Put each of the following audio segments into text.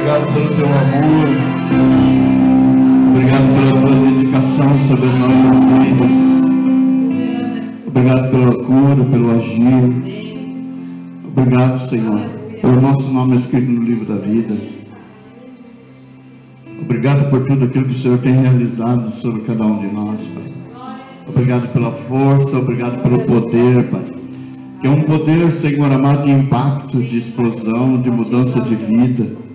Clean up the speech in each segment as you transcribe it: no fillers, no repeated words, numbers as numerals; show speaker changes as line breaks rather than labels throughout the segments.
obrigado pelo teu amor, obrigado pela tua dedicação sobre as nossas vidas, obrigado pela cura, pelo agir, obrigado, Senhor, pelo nosso nome escrito no livro da vida. Obrigado por tudo aquilo que o Senhor tem realizado sobre cada um de nós, Pai. Obrigado pela força, obrigado pelo poder, Pai. Que é um poder, Senhor amado, de impacto, de explosão, de mudança de vida.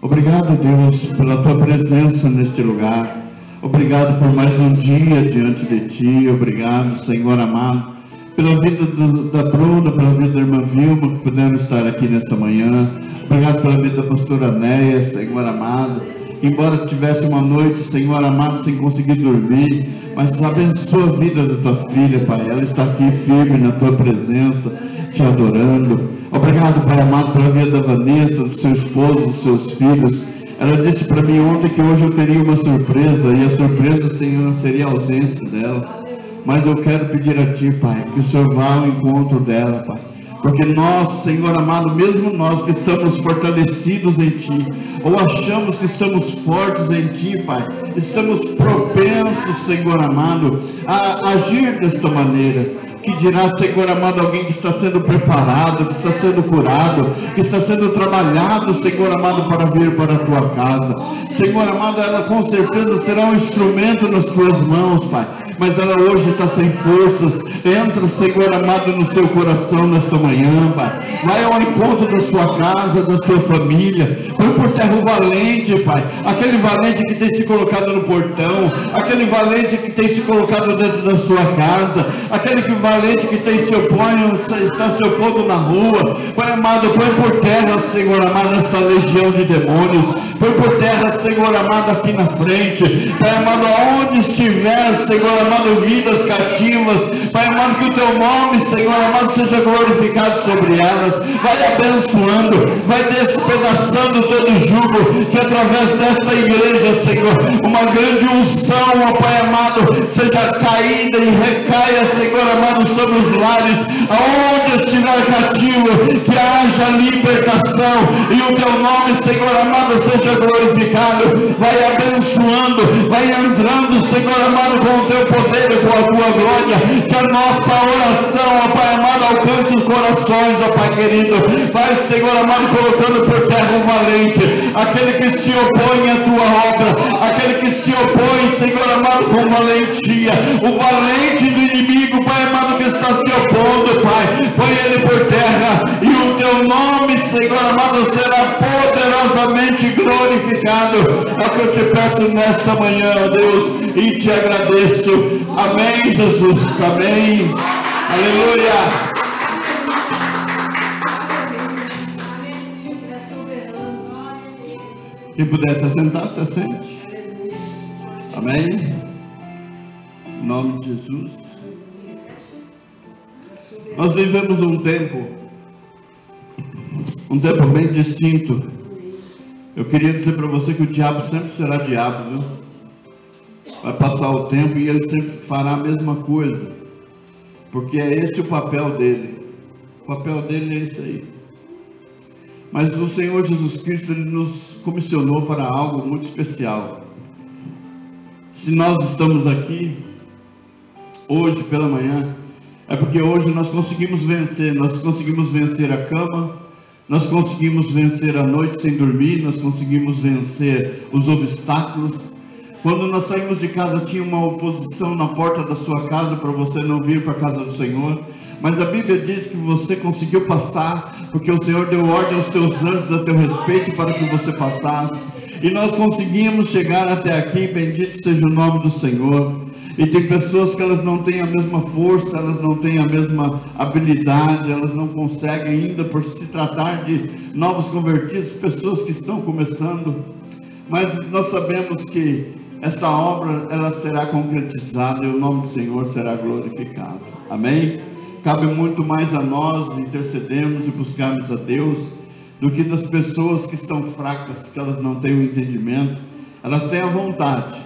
Obrigado, Deus, pela tua presença neste lugar. Obrigado por mais um dia diante de ti. Obrigado, Senhor amado, pela vida da Bruna, pela vida da irmã Vilma, que pudemos estar aqui nesta manhã. Obrigado pela vida da pastora Néia, Senhor amado. Embora tivesse uma noite, Senhor amado, sem conseguir dormir, mas abençoa a vida da tua filha, Pai. Ela está aqui firme na tua presença, te adorando. Obrigado, Pai amado, pela vida da Vanessa, do seu esposo, dos seus filhos. Ela disse para mim ontem que hoje eu teria uma surpresa, e a surpresa, Senhor, seria a ausência dela. Mas eu quero pedir a ti, Pai, que o Senhor vá ao encontro dela, Pai. Porque nós, Senhor amado, mesmo nós que estamos fortalecidos em Ti, ou achamos que estamos fortes em Ti, Pai, estamos propensos, Senhor amado, a agir desta maneira. Que dirá, Senhor amado, alguém que está sendo preparado, que está sendo curado, que está sendo trabalhado, Senhor amado, para vir para a Tua casa. Senhor amado, ela com certeza será um instrumento nas Tuas mãos, Pai. Mas ela hoje está sem forças. Entra, Senhor amado, no seu coração nesta manhã, Pai. Vai ao encontro da sua casa, da sua família. Põe por terra o valente, Pai. Aquele valente que tem se colocado no portão. Aquele valente que tem se colocado dentro da sua casa. Aquele valente que tem se opondo, está se opondo na rua. Pai amado, põe por terra, Senhor amado, essa legião de demônios. Põe por terra, Senhor amado, aqui na frente. Pai amado, aonde estiver, Senhor amado, vidas cativas. Pai amado, que o teu nome, Senhor amado, seja glorificado sobre elas. Vai abençoando, vai despedaçando todo jugo, que através desta igreja, Senhor, uma grande unção, ó Pai amado, seja caída e recaia, Senhor amado, sobre os lares, aonde estiver cativo, que haja libertação, e o teu nome, Senhor amado, seja glorificado. Vai abençoando, vai entrando, Senhor amado, com o teu poder e com a tua glória. Que a nossa oração, ó Pai amado, alcance os corações, ó Pai querido. Vai, Senhor amado, colocando por terra o valente, aquele que se opõe à tua obra, aquele que se opõe, Senhor amado, com valentia, o valente do inimigo, Pai amado, que está se opondo, Pai. Põe ele por terra, e o teu nome, Senhor amado, será poderosamente glorificado. É o que eu te peço nesta manhã, ó Deus, e te agradeço. Amém, Jesus. Amém. Aleluia. Quem puder se assentar, se assente. Amém. Em nome de Jesus. Nós vivemos um tempo bem distinto. Eu queria dizer para você que o diabo sempre será diabo, viu? Vai passar o tempo e ele sempre fará a mesma coisa, porque é esse o papel dele. O papel dele é esse aí. Mas o Senhor Jesus Cristo, ele nos comissionou para algo muito especial. Se nós estamos aqui hoje pela manhã, é porque hoje nós conseguimos vencer a cama, nós conseguimos vencer a noite sem dormir, nós conseguimos vencer os obstáculos. Quando nós saímos de casa, tinha uma oposição na porta da sua casa para você não vir para a casa do Senhor. Mas a Bíblia diz que você conseguiu passar, porque o Senhor deu ordem aos teus anjos a teu respeito para que você passasse. E nós conseguimos chegar até aqui, bendito seja o nome do Senhor. E tem pessoas que elas não têm a mesma força, elas não têm a mesma habilidade, elas não conseguem ainda, por se tratar de novos convertidos, pessoas que estão começando. Mas nós sabemos que esta obra, ela será concretizada e o nome do Senhor será glorificado. Amém? Cabe muito mais a nós intercedermos e buscarmos a Deus do que das pessoas que estão fracas, que elas não têm o entendimento. Elas têm a vontade.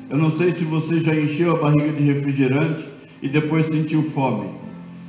Eu não sei se você já encheu a barriga de refrigerante e depois sentiu fome.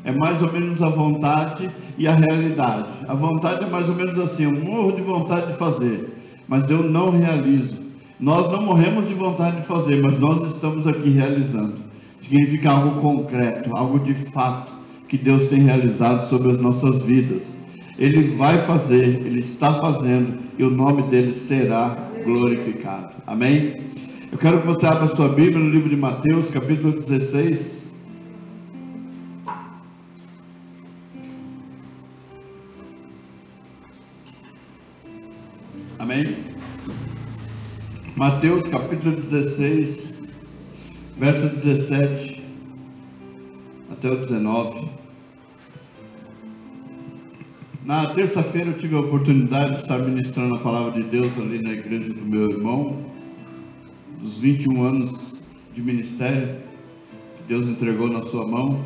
É mais ou menos a vontade e a realidade. A vontade é mais ou menos assim, eu morro de vontade de fazer. mas eu não realizo. Nós não morremos de vontade de fazer, mas nós estamos aqui realizando. Significa algo concreto, algo de fato que Deus tem realizado sobre as nossas vidas. Ele vai fazer, Ele está fazendo, e o nome dele será glorificado. Amém? Eu quero que você abra a sua Bíblia no livro de Mateus, capítulo 16. Amém? Mateus, capítulo 16, verso 17 até o 19. Na terça-feira eu tive a oportunidade de estar ministrando a palavra de Deus ali na igreja do meu irmão, dos 21 anos de ministério que Deus entregou na sua mão.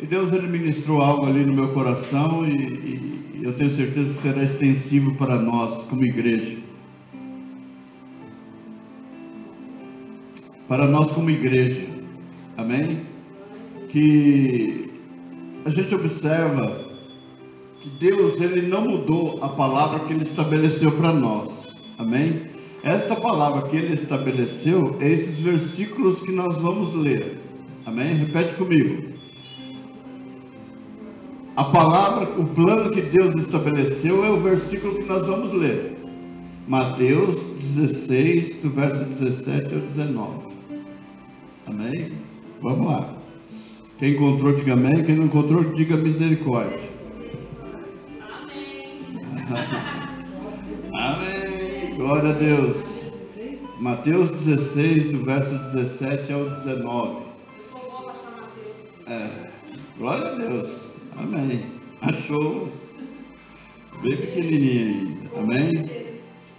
E Deus, ele ministrou algo ali no meu coração, e eu tenho certeza que será extensivo para nós como igreja. Para nós como igreja, amém? Que a gente observa que Deus, ele não mudou a palavra que ele estabeleceu para nós, amém? Esta palavra que ele estabeleceu é esses versículos que nós vamos ler, amém? Repete comigo. A palavra, o plano que Deus estabeleceu é o versículo que nós vamos ler. Mateus 16, do verso 17 ao 19. Amém? Vamos lá. Quem encontrou, diga amém. Quem não encontrou, diga misericórdia. Amém. Glória a Deus. Mateus 16, do verso 17 ao 19. Glória a Deus. Amém. Achou? Bem pequenininho ainda. Amém?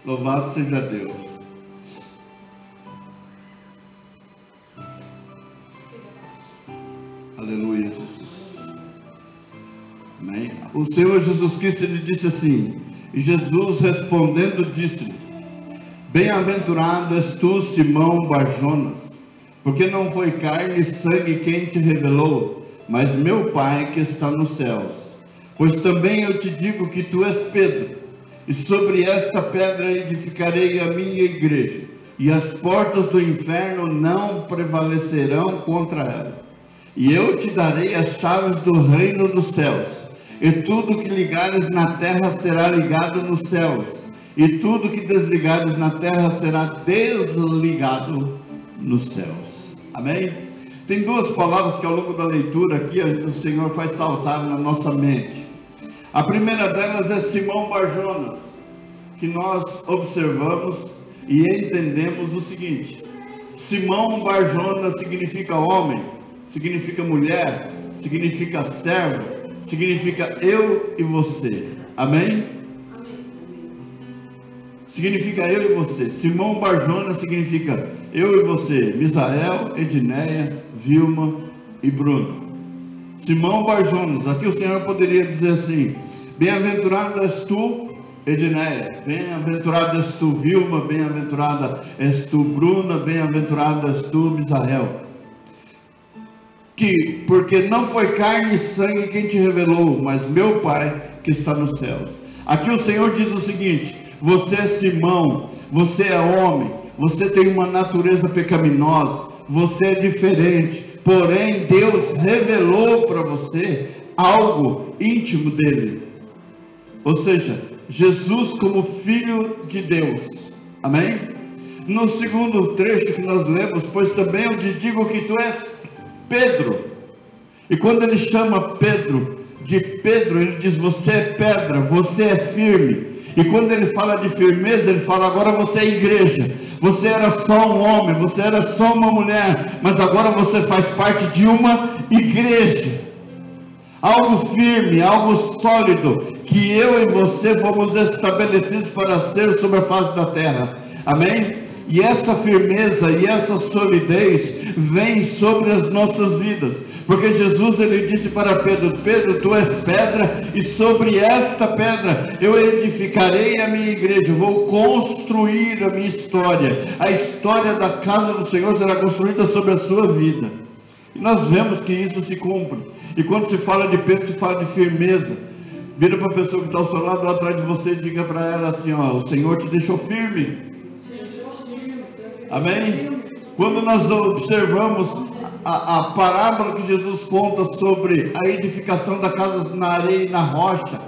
Louvado seja Deus. Aleluia, Jesus. Amém? O Senhor Jesus Cristo, ele disse assim: e Jesus respondendo disse-lhe: bem-aventurado és tu, Simão Barjonas, porque não foi carne e sangue quem te revelou, mas meu Pai que está nos céus. Pois também eu te digo que tu és Pedro, e sobre esta pedra edificarei a minha igreja, e as portas do inferno não prevalecerão contra ela. E eu te darei as chaves do reino dos céus, e tudo que ligares na terra será ligado nos céus, e tudo que desligares na terra será desligado nos céus. Amém? Tem duas palavras que ao longo da leitura aqui o Senhor faz saltar na nossa mente. A primeira delas é Simão Barjonas, que nós observamos e entendemos o seguinte: Simão Barjonas significa homem, significa mulher, significa servo, significa eu e você. Amém? Significa eu e você. Simão Barjonas significa eu e você, Misael, Edneia, Vilma e Bruno. Simão Barjonas, aqui o Senhor poderia dizer assim: bem-aventurado és tu, Edneia, bem-aventurado és tu, Vilma, bem-aventurada és tu, Bruna, bem-aventurado és tu, Misael. Porque não foi carne e sangue quem te revelou, mas meu Pai que está nos céus. Aqui o Senhor diz o seguinte: você é Simão, você é homem, você tem uma natureza pecaminosa, você é diferente, porém Deus revelou para você algo íntimo dele, ou seja, Jesus como Filho de Deus. Amém? No segundo trecho que nós lemos: pois também eu te digo que tu és Pedro. E quando ele chama Pedro de Pedro, ele diz: você é pedra, você é firme. E quando ele fala de firmeza, ele fala: agora você é igreja. Você era só um homem, você era só uma mulher, mas agora você faz parte de uma igreja. Algo firme, algo sólido, que eu e você fomos estabelecidos para ser sobre a face da terra. Amém? E essa firmeza e essa solidez vem sobre as nossas vidas, porque Jesus, ele disse para Pedro: Pedro, tu és pedra, e sobre esta pedra eu edificarei a minha igreja, vou construir a minha história. A história da casa do Senhor será construída sobre a sua vida, e nós vemos que isso se cumpre. E quando se fala de Pedro, se fala de firmeza. Vira para a pessoa que está ao seu lado, atrás de você, e diga para ela assim, ó, o Senhor te deixou firme. Amém? Quando nós observamos a parábola que Jesus conta sobre a edificação da casa na areia e na rocha,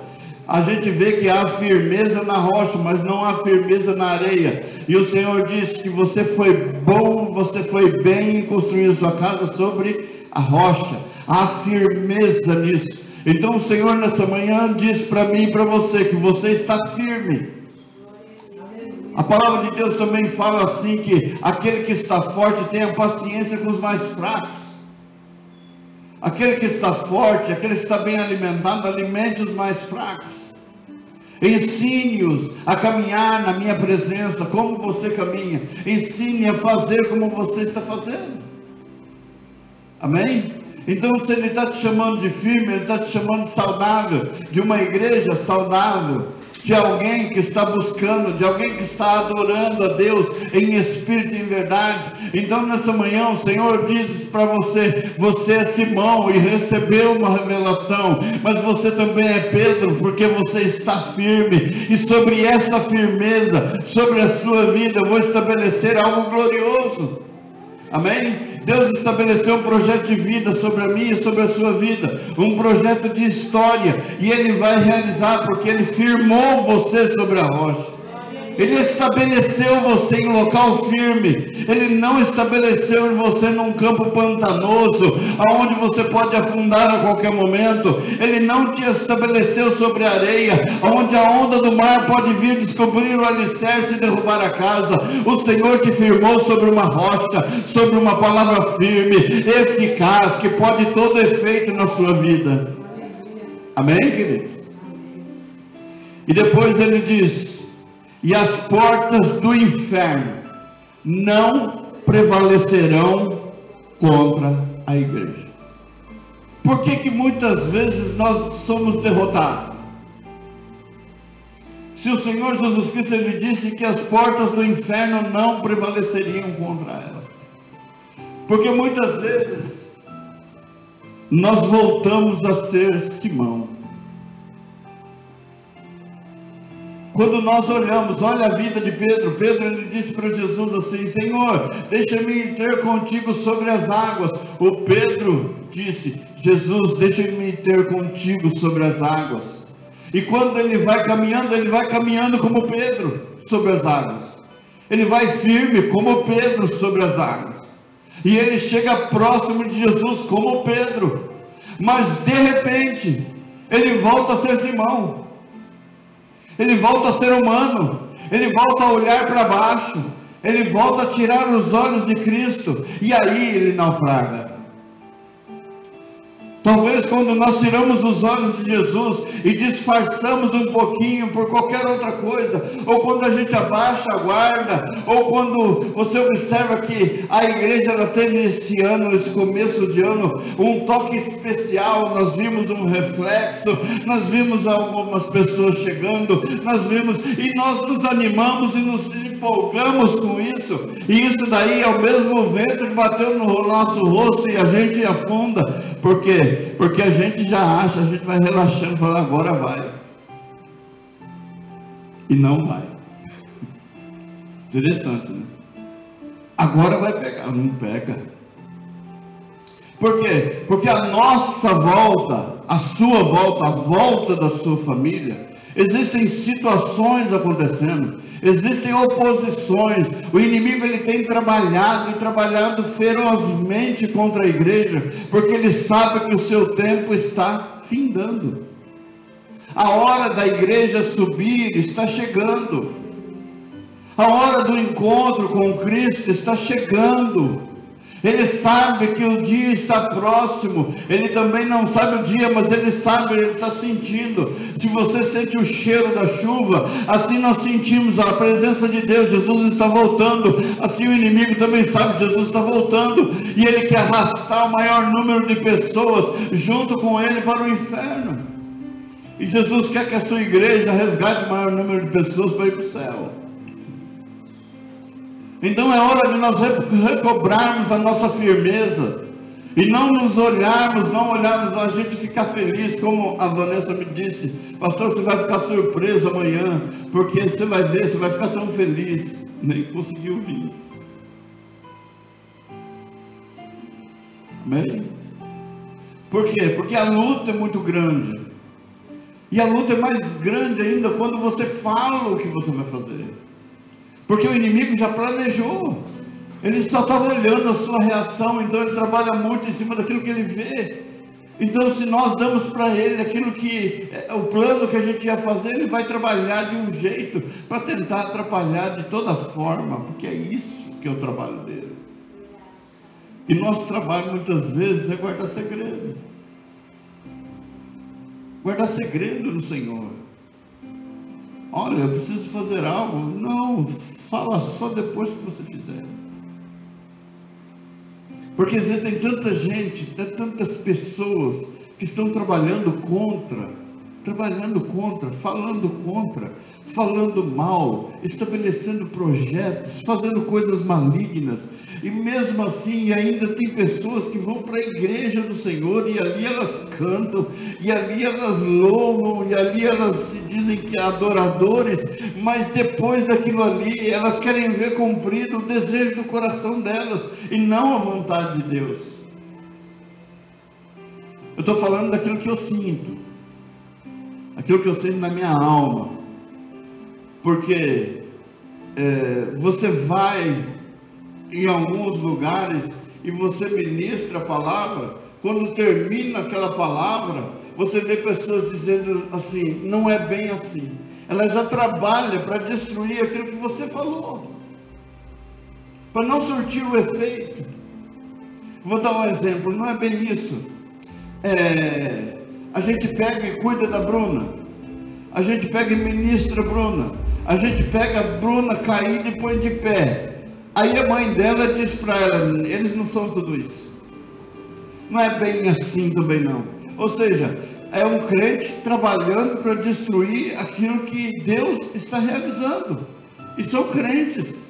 a gente vê que há firmeza na rocha, mas não há firmeza na areia. E o Senhor disse que você foi bom, você foi bem em construir sua casa sobre a rocha. Há firmeza nisso. Então o Senhor nessa manhã diz para mim e para você que você está firme. A palavra de Deus também fala assim, que aquele que está forte tenha paciência com os mais fracos. Aquele que está forte, aquele que está bem alimentado, alimente os mais fracos. Ensine-os a caminhar na minha presença, como você caminha. Ensine a fazer como você está fazendo. Amém? Então, se Ele está te chamando de firme, Ele está te chamando de saudável, de uma igreja saudável, de alguém que está buscando, de alguém que está adorando a Deus em espírito e em verdade. Então nessa manhã o Senhor diz para você, você é Simão e recebeu uma revelação, mas você também é Pedro, porque você está firme, e sobre esta firmeza, sobre a sua vida, eu vou estabelecer algo glorioso. Amém? Deus estabeleceu um projeto de vida sobre a minha e sobre a sua vida, um projeto de história, e Ele vai realizar, porque Ele firmou você sobre a rocha. Ele estabeleceu você em local firme. Ele não estabeleceu você num campo pantanoso, aonde você pode afundar a qualquer momento. Ele não te estabeleceu sobre a areia, aonde a onda do mar pode vir descobrir o alicerce e derrubar a casa. O Senhor te firmou sobre uma rocha, sobre uma palavra firme, eficaz, que pode todo efeito na sua vida. Amém, querido? E depois ele diz: e as portas do inferno não prevalecerão contra a igreja. Por que muitas vezes nós somos derrotados? Se o Senhor Jesus Cristo, Ele disse que as portas do inferno não prevaleceriam contra ela. Porque muitas vezes nós voltamos a ser Simão. Quando nós olhamos, olha a vida de Pedro. Pedro, ele disse para Jesus assim: Senhor, deixa-me ir ter contigo sobre as águas. O Pedro disse: Jesus, deixa-me ir ter contigo sobre as águas. E quando ele vai caminhando como Pedro sobre as águas. Ele vai firme como Pedro sobre as águas. E ele chega próximo de Jesus como Pedro. Mas de repente, ele volta a ser Simão. Ele volta a ser humano, ele volta a olhar para baixo, ele volta a tirar os olhos de Cristo, e aí ele naufraga. Talvez quando nós tiramos os olhos de Jesus e disfarçamos um pouquinho por qualquer outra coisa, ou quando a gente abaixa a guarda, ou quando você observa que a igreja ela teve esse ano, esse começo de ano, um toque especial, nós vimos um reflexo, nós vimos algumas pessoas chegando, e nós nos animamos e nos empolgamos com isso, e isso daí é o mesmo vento que bateu no nosso rosto e a gente afunda. Por quê? Porque a gente já acha, a gente vai relaxando e fala, agora vai. E não vai. Interessante, né? Agora vai pegar, não pega. Por quê? Porque a nossa volta, a sua volta, a volta da sua família, existem situações acontecendo, existem oposições. O inimigo ele tem trabalhado ferozmente contra a igreja, porque ele sabe que o seu tempo está findando. A hora da igreja subir está chegando. A hora do encontro com Cristo está chegando. Ele sabe que o dia está próximo. Ele também não sabe o dia, mas ele sabe, ele está sentindo. Se você sente o cheiro da chuva, assim nós sentimos a presença de Deus. Jesus está voltando. Assim o inimigo também sabe, Jesus está voltando, e ele quer arrastar o maior número de pessoas junto com ele para o inferno. E Jesus quer que a sua igreja resgate o maior número de pessoas para ir para o céu. Então é hora de nós recobrarmos a nossa firmeza, E não nos olharmos, não olharmos a gente ficar feliz, como a Vanessa me disse, pastor, você vai ficar surpreso amanhã, porque você vai ver, você vai ficar tão feliz. Nem conseguiu vir. Amém? Por quê? Porque a luta é muito grande. E a luta é mais grande ainda quando você fala o que você vai fazer. Porque o inimigo já planejou. Ele só estava olhando a sua reação, então ele trabalha muito em cima daquilo que ele vê. Então, se nós damos para ele aquilo que o plano que a gente ia fazer, ele vai trabalhar de um jeito para tentar atrapalhar de toda forma, porque é isso que é o trabalho dele. E nosso trabalho muitas vezes é guardar segredo. Guardar segredo no Senhor. Olha, eu preciso fazer algo. Não, fala só depois que você fizer. Porque existem tanta gente, tantas pessoas que estão trabalhando contra, falando mal, estabelecendo projetos, fazendo coisas malignas. E mesmo assim ainda tem pessoas que vão para a igreja do Senhor e ali elas cantam, e ali elas louvam, e ali elas se dizem que adoradores, mas depois daquilo ali elas querem ver cumprido o desejo do coração delas e não a vontade de Deus. Eu estou falando daquilo que eu sinto, aquilo que eu sinto na minha alma, porque você vai em alguns lugares e você ministra a palavra, quando termina aquela palavra, você vê pessoas dizendo assim, não é bem assim. Ela já trabalha para destruir aquilo que você falou, para não surtir o efeito. Vou dar um exemplo, não é bem isso. A gente pega e cuida da Bruna, a gente pega e ministra a Bruna, a gente pega a Bruna caída e põe de pé. Aí a mãe dela diz para ela, eles não são tudo isso. Não é bem assim também não. Ou seja, é um crente trabalhando para destruir aquilo que Deus está realizando. E são crentes.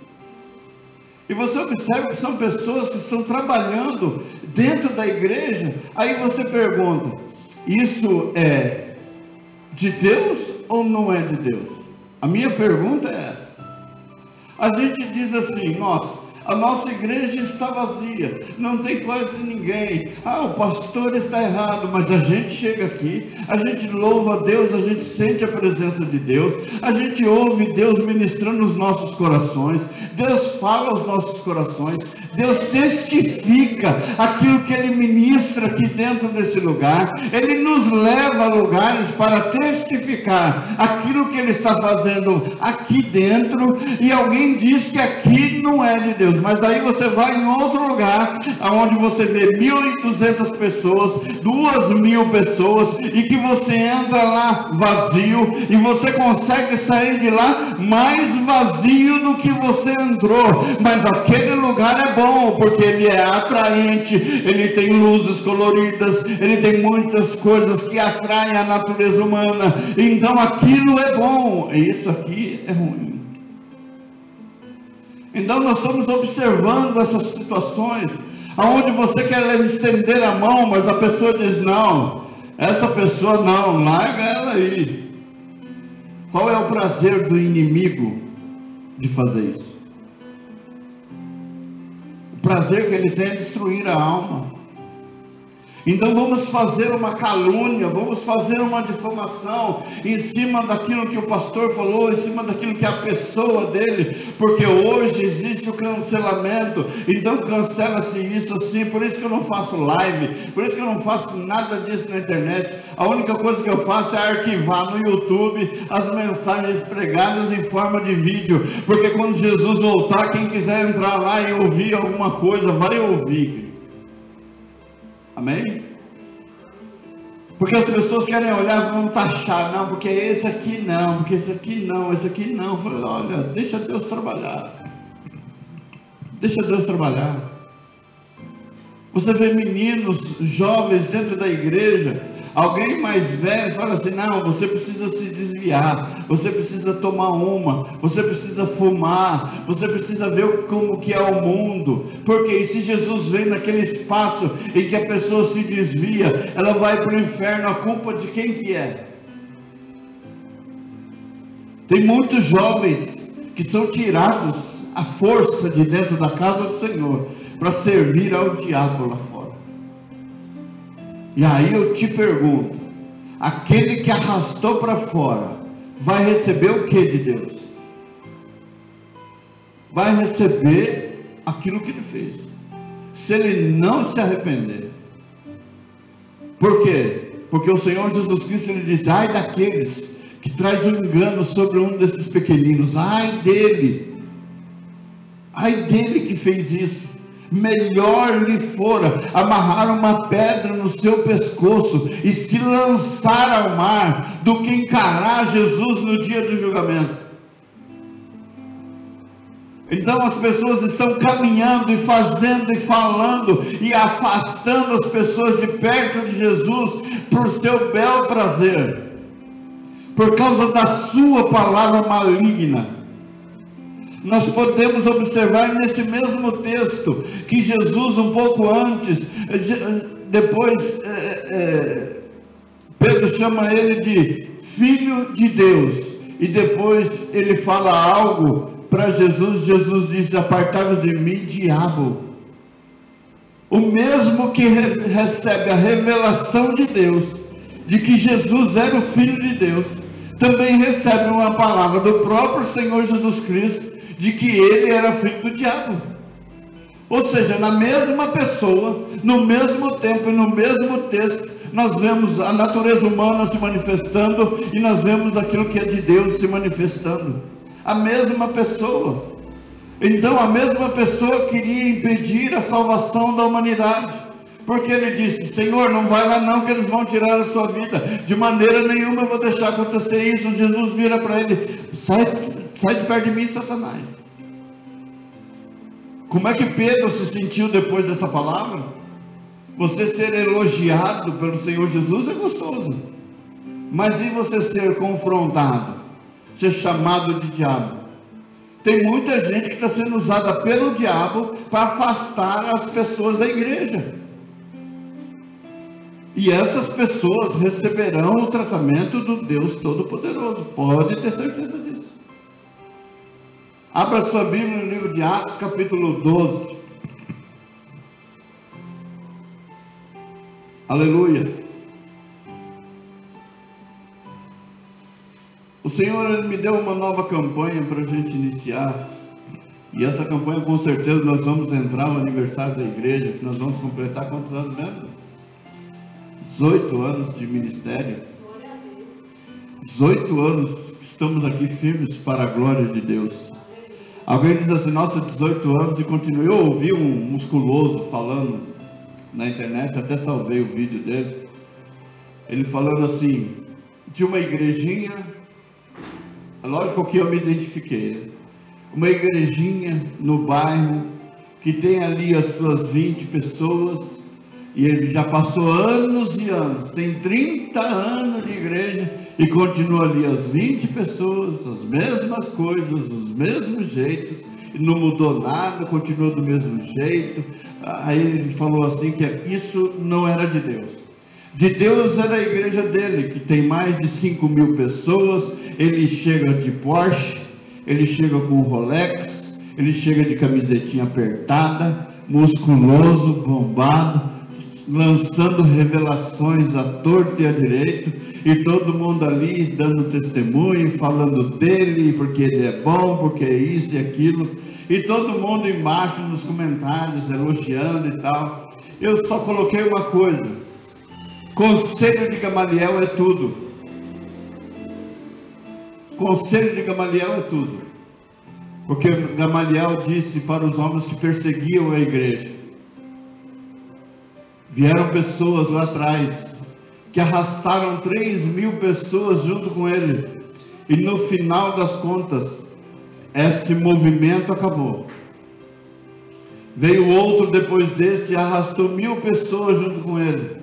E você observa que são pessoas que estão trabalhando dentro da igreja. Aí você pergunta, isso é de Deus ou não é de Deus? A minha pergunta é essa. A gente diz assim, a nossa igreja está vazia, não tem quase ninguém. O pastor está errado, mas a gente chega aqui, a gente louva a Deus, a gente sente a presença de Deus, a gente ouve Deus ministrando nos nossos corações, Deus fala aos nossos corações, Deus testifica aquilo que Ele ministra aqui dentro desse lugar, Ele nos leva a lugares para testificar aquilo que Ele está fazendo aqui dentro, e alguém diz que aqui não é de Deus. Mas aí você vai em outro lugar, onde você vê 1.200 pessoas, 2.000 pessoas, e que você entra lá vazio, e você consegue sair de lá mais vazio do que você entrou. Mas aquele lugar é bom, porque ele é atraente, ele tem luzes coloridas, ele tem muitas coisas que atraem a natureza humana, então aquilo é bom, e isso aqui é ruim. Então nós estamos observando essas situações, onde você quer estender a mão, mas a pessoa diz, não, essa pessoa não, larga ela aí. Qual é o prazer do inimigo de fazer isso? O prazer que ele tem é destruir a alma. Então vamos fazer uma calúnia, vamos fazer uma difamação em cima daquilo que o pastor falou, em cima daquilo que é a pessoa dele, porque hoje existe o cancelamento, então cancela-se isso assim. Por isso que eu não faço live, por isso que eu não faço nada disso na internet. A única coisa que eu faço é arquivar no YouTube as mensagens pregadas em forma de vídeo, porque quando Jesus voltar, quem quiser entrar lá e ouvir alguma coisa, vai ouvir. Amém? Porque as pessoas querem olhar, vão taxar, não, porque esse aqui não, porque esse aqui não, esse aqui não. Eu falei, olha, deixa Deus trabalhar. Deixa Deus trabalhar. Você vê meninos jovens dentro da igreja, Alguém mais velho fala assim: não, você precisa se desviar, você precisa tomar uma, você precisa fumar, você precisa ver como que é o mundo. Porque se Jesus vem naquele espaço em que a pessoa se desvia, ela vai para o inferno. A culpa de quem que é? Tem muitos jovens que são tirados à força de dentro da casa do Senhor para servir ao diabo lá fora. E aí eu te pergunto: aquele que arrastou para fora vai receber o que de Deus? Vai receber aquilo que ele fez, se ele não se arrepender. Por quê? Porque o Senhor Jesus Cristo, ele diz: ai daqueles que traz um engano sobre um desses pequeninos, ai dele que fez isso. Melhor lhe fora amarrar uma pedra no seu pescoço e se lançar ao mar, do que encarar Jesus no dia do julgamento. Então as pessoas estão caminhando e fazendo e falando e afastando as pessoas de perto de Jesus por seu bel prazer, por causa da sua palavra maligna. Nós podemos observar nesse mesmo texto que Jesus, um pouco antes, depois Pedro chama ele de Filho de Deus, e depois ele fala algo para Jesus. Jesus diz: apartai-vos de mim, diabo. O mesmo que recebe a revelação de Deus, de que Jesus era o Filho de Deus, também recebe uma palavra do próprio Senhor Jesus Cristo, de que ele era filho do diabo. Ou seja, na mesma pessoa, no mesmo tempo e no mesmo texto, nós vemos a natureza humana se manifestando e nós vemos aquilo que é de Deus se manifestando. A mesma pessoa. Então a mesma pessoa queria impedir a salvação da humanidade, porque ele disse: Senhor, não vai lá não, que eles vão tirar a sua vida, de maneira nenhuma eu vou deixar acontecer isso. Jesus vira para ele: sai de perto de mim, Satanás. Como é que Pedro se sentiu depois dessa palavra? Você ser elogiado pelo Senhor Jesus é gostoso, mas e você ser confrontado, ser chamado de diabo? Tem muita gente que está sendo usada pelo diabo para afastar as pessoas da igreja, e essas pessoas receberão o tratamento do Deus Todo-Poderoso, pode ter certeza disso. Abra sua Bíblia no livro de Atos, capítulo 12. Aleluia. O Senhor, ele me deu uma nova campanha para a gente iniciar. E essa campanha, com certeza, nós vamos entrar no aniversário da igreja, que nós vamos completar quantos anos mesmo? 18 anos de ministério. 18 anos que estamos aqui firmes para a glória de Deus. Alguém diz assim: nossa, 18 anos e continua. Eu ouvi um musculoso falando na internet, até salvei o vídeo dele. Ele falando assim, de uma igrejinha, lógico que eu me identifiquei, né? Uma igrejinha no bairro, que tem ali as suas 20 pessoas, e ele já passou anos e anos, tem 30 anos de igreja, e continua ali as 20 pessoas, as mesmas coisas, os mesmos jeitos, e não mudou nada, continua do mesmo jeito. Aí ele falou assim, que isso não era de Deus. De Deus era a igreja dele, que tem mais de 5.000 pessoas. Ele chega de Porsche, ele chega com Rolex, ele chega de camisetinha apertada, musculoso, bombado, lançando revelações à torta e à direita, e todo mundo ali dando testemunho, falando dele, porque ele é bom, porque é isso e aquilo, e todo mundo embaixo nos comentários elogiando e tal. Eu só coloquei uma coisa: conselho de Gamaliel é tudo. Conselho de Gamaliel é tudo, porque Gamaliel disse para os homens que perseguiam a igreja. Vieram pessoas lá atrás, que arrastaram 3.000 pessoas junto com ele, e no final das contas, esse movimento acabou. Veio outro depois desse e arrastou 1.000 pessoas junto com ele,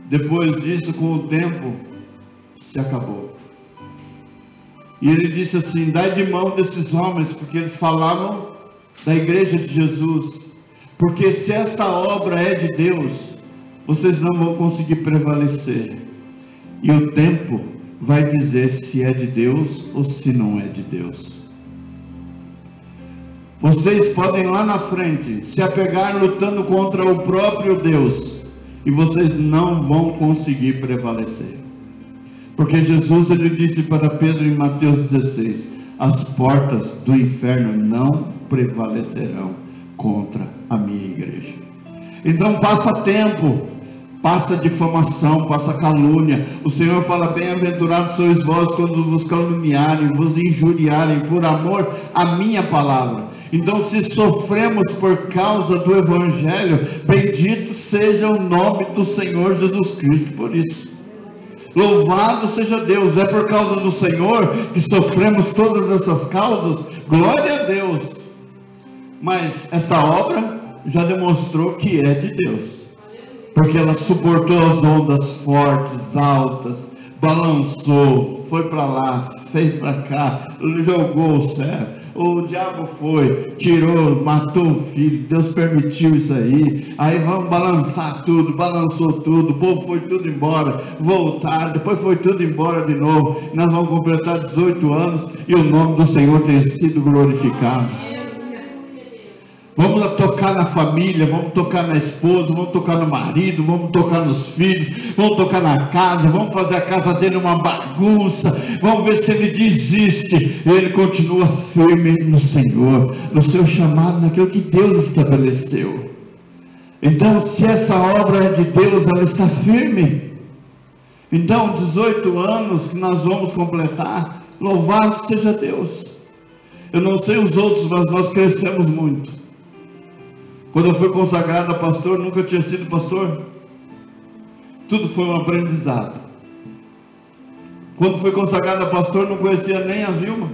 depois disso, com o tempo, se acabou. E ele disse assim: dai de mão desses homens, porque eles falavam da igreja de Jesus, porque se esta obra é de Deus, vocês não vão conseguir prevalecer, e o tempo vai dizer se é de Deus ou se não é de Deus. Vocês podem lá na frente se apegar lutando contra o próprio Deus, e vocês não vão conseguir prevalecer, porque Jesus, ele disse para Pedro em Mateus 16: as portas do inferno não prevalecerão contra a minha igreja. Então passa tempo, passa difamação, passa calúnia. O Senhor fala: bem-aventurados sois vós quando vos caluniarem, vos injuriarem por amor à minha palavra. Então, se sofremos por causa do Evangelho, bendito seja o nome do Senhor Jesus Cristo por isso. Louvado seja Deus. É por causa do Senhor que sofremos todas essas causas. Glória a Deus. Mas esta obra já demonstrou que é de Deus, porque ela suportou as ondas fortes, altas, balançou, foi para lá, fez para cá, jogou o céu. O diabo foi, tirou, matou o filho. Deus permitiu isso aí. Aí vamos balançar tudo, balançou tudo. O povo foi tudo embora, voltaram, depois foi tudo embora de novo. Nós vamos completar 18 anos e o nome do Senhor tem sido glorificado. Vamos tocar na família, vamos tocar na esposa, vamos tocar no marido, vamos tocar nos filhos, vamos tocar na casa, vamos fazer a casa dele uma bagunça, vamos ver se ele desiste. Ele continua firme no Senhor, no seu chamado, naquilo que Deus estabeleceu. Então, se essa obra é de Deus, ela está firme. Então, 18 anos que nós vamos completar, louvado seja Deus. Eu não sei os outros, mas nós crescemos muito. Quando eu fui consagrado a pastor, nunca tinha sido pastor. Tudo foi um aprendizado. Quando fui consagrado a pastor, não conhecia nem a Vilma.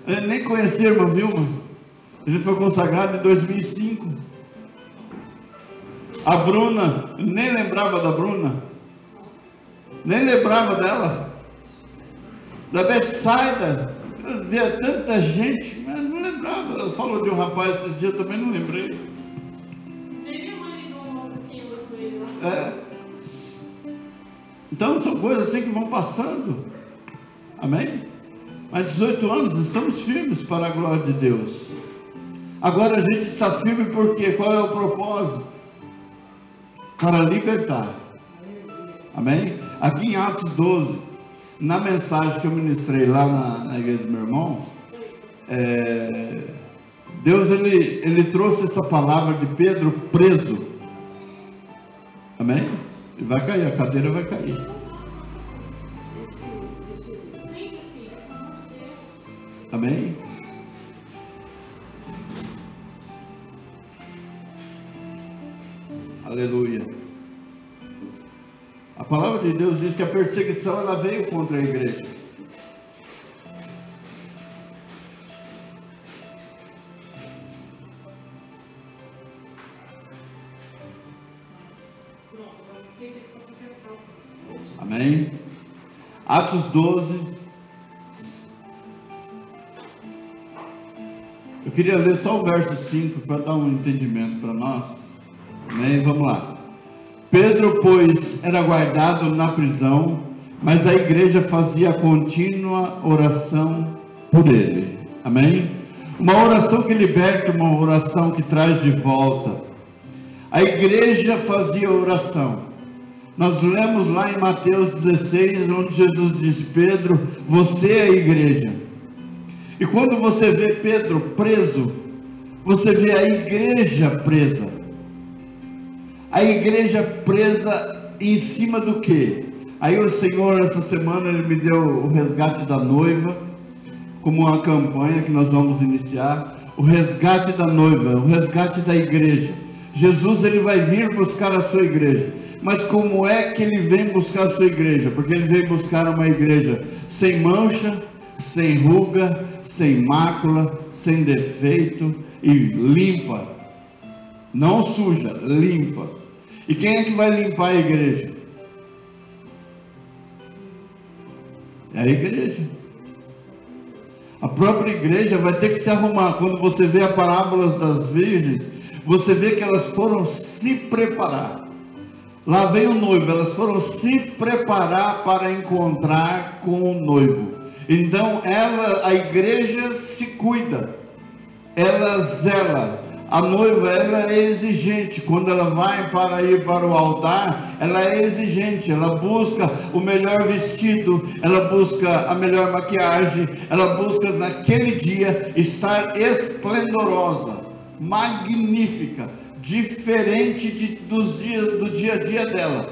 Eu nem conhecia a irmã Vilma. A gente foi consagrado em 2005. A Bruna, nem lembrava da Bruna. Nem lembrava dela. Da Betsaida, eu via tanta gente, mas não lembrava. Ela falou de um rapaz esses dias, eu também não lembrei. Então são coisas assim que vão passando. Amém? Mas 18 anos, estamos firmes para a glória de Deus. Agora a gente está firme porque qual é o propósito? Para libertar. Amém? Aqui em Atos 12, na mensagem que eu ministrei lá na igreja do meu irmão, Deus ele trouxe essa palavra de Pedro preso. Amém? E vai cair, a cadeira vai cair. Amém? Aleluia. A palavra de Deus diz que a perseguição ela veio contra a igreja. Amém? Atos 12. Eu queria ler só o verso 5 para dar um entendimento para nós. Amém? Vamos lá. Pedro, pois, era guardado na prisão, mas a igreja fazia contínua oração por ele. Amém? Uma oração que liberta, uma oração que traz de volta. A igreja fazia oração. Nós lemos lá em Mateus 16, onde Jesus diz: Pedro, você é a igreja. E quando você vê Pedro preso, você vê a igreja presa. A igreja presa em cima do quê? Aí o Senhor, essa semana, Ele me deu o resgate da noiva, como uma campanha que nós vamos iniciar. O resgate da noiva, o resgate da igreja. Jesus, Ele vai vir buscar a sua igreja. Mas como é que Ele vem buscar a sua igreja? Porque Ele vem buscar uma igreja sem mancha, sem ruga, sem mácula, sem defeito e limpa. Não suja, limpa. E quem é que vai limpar a igreja? É a igreja. A própria igreja vai ter que se arrumar. Quando você vê a parábola das virgens, você vê que elas foram se preparar. Lá vem o noivo, elas foram se preparar para encontrar com o noivo. Então a igreja se cuida, ela zela. A noiva, ela é exigente. Quando ela vai para ir para o altar, ela é exigente. Ela busca o melhor vestido, ela busca a melhor maquiagem, ela busca naquele dia estar esplendorosa, magnífica, diferente do dia a dia dela.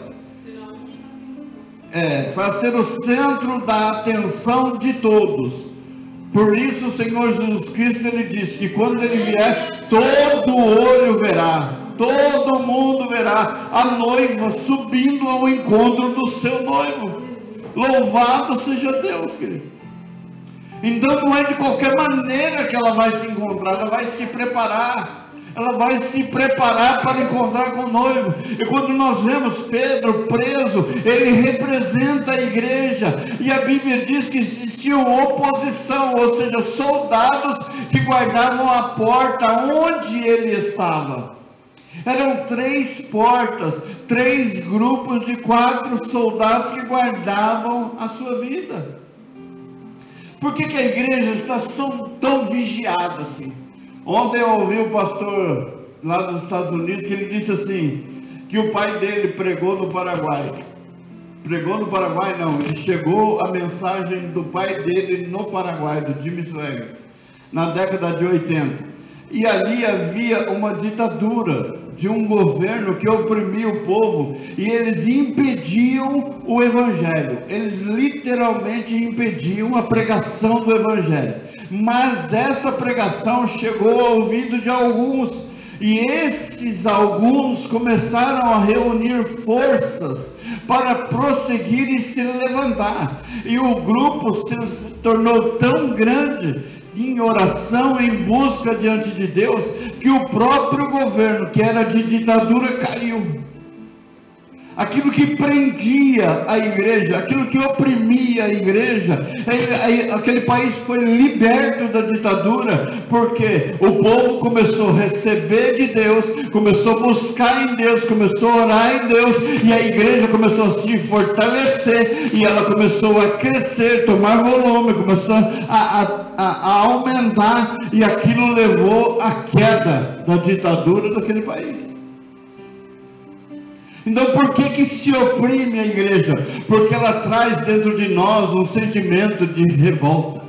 Para ser o centro da atenção de todos. Por isso o Senhor Jesus Cristo, ele disse que quando ele vier, todo olho verá, todo mundo verá a noiva subindo ao encontro do seu noivo. Louvado seja Deus, querido. Então não é de qualquer maneira que ela vai se encontrar, ela vai se preparar. Ela vai se preparar para encontrar com o noivo. E quando nós vemos Pedro preso, ele representa a igreja. E a Bíblia diz que existiam oposição, ou seja, soldados que guardavam a porta onde ele estava. Eram 3 portas, 3 grupos de 4 soldados que guardavam a sua vida. Por que a igreja está tão vigiada assim? Ontem eu ouvi o pastor lá dos Estados Unidos, que ele disse assim, que o pai dele pregou no Paraguai. Pregou no Paraguai não, ele chegou a mensagem do pai dele no Paraguai, do Jimmy Swaggart, na década de 80. E ali havia uma ditadura de um governo que oprimia o povo, e eles impediam o evangelho, eles literalmente impediam a pregação do evangelho. Mas essa pregação chegou ao ouvido de alguns, e esses alguns começaram a reunir forças para prosseguir e se levantar, e o grupo se tornou tão grande em oração, em busca diante de Deus, que o próprio governo, que era de ditadura, caiu. Aquilo que prendia a igreja, aquilo que oprimia a igreja, aquele país foi liberto da ditadura, porque o povo começou a receber de Deus, começou a buscar em Deus, começou a orar em Deus, e a igreja começou a se fortalecer, e ela começou a crescer, tomar volume, começou a aumentar, e aquilo levou à queda da ditadura daquele país. Então por que se oprime a igreja? Porque ela traz dentro de nós um sentimento de revolta.